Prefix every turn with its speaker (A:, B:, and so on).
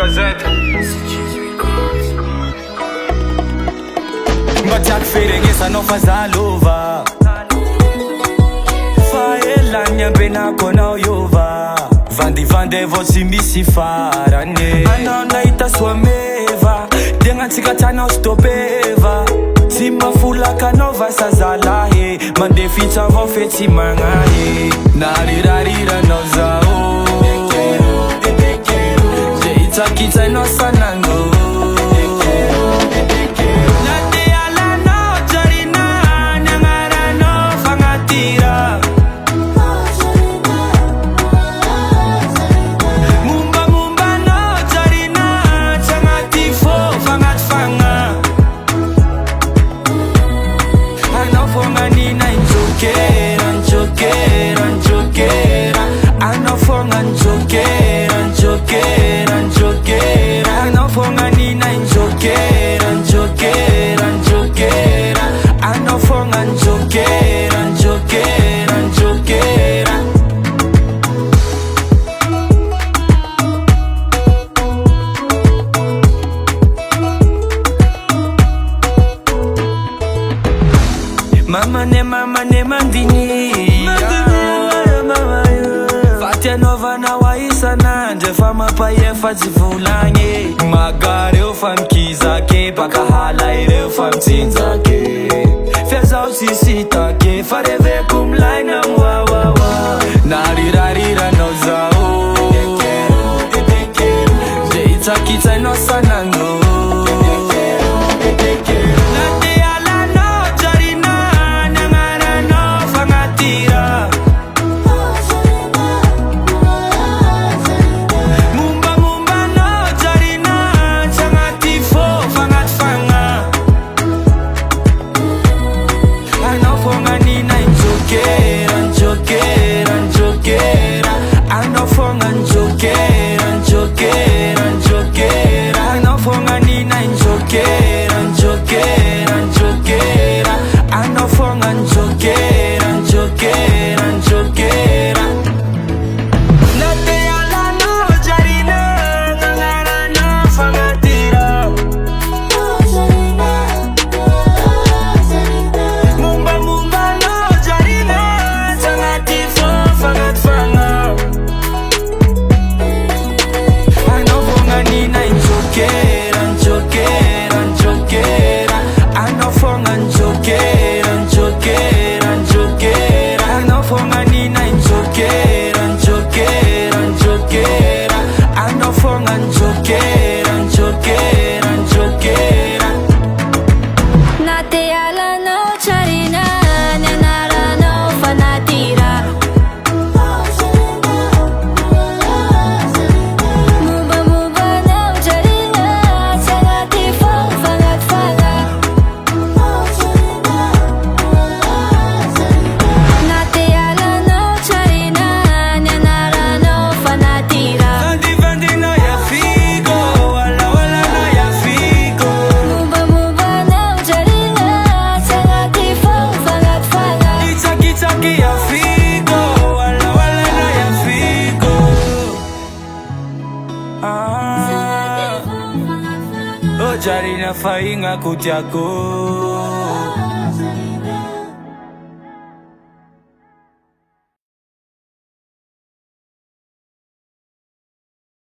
A: Gazette. Batak ferengesa no fazalova Faelanya bena kona uyova Vandi vande vosi misi farane Anana ita swameva Denga tsikatana stopeva Sima fula kanova sazalahe Mande fita vo feti mangahe Narirarira no zao Jeita kita no sanango Mama ne mandini Fatia nova na waisa nanje Fama pa ye fazivulange Magare o fam kizake Paka hala ire o fam tinzake Feza o sisitake Fareve kumlai na mwawawa Narirarira no zao Jeita kita no sanango Jarina fainga kutiako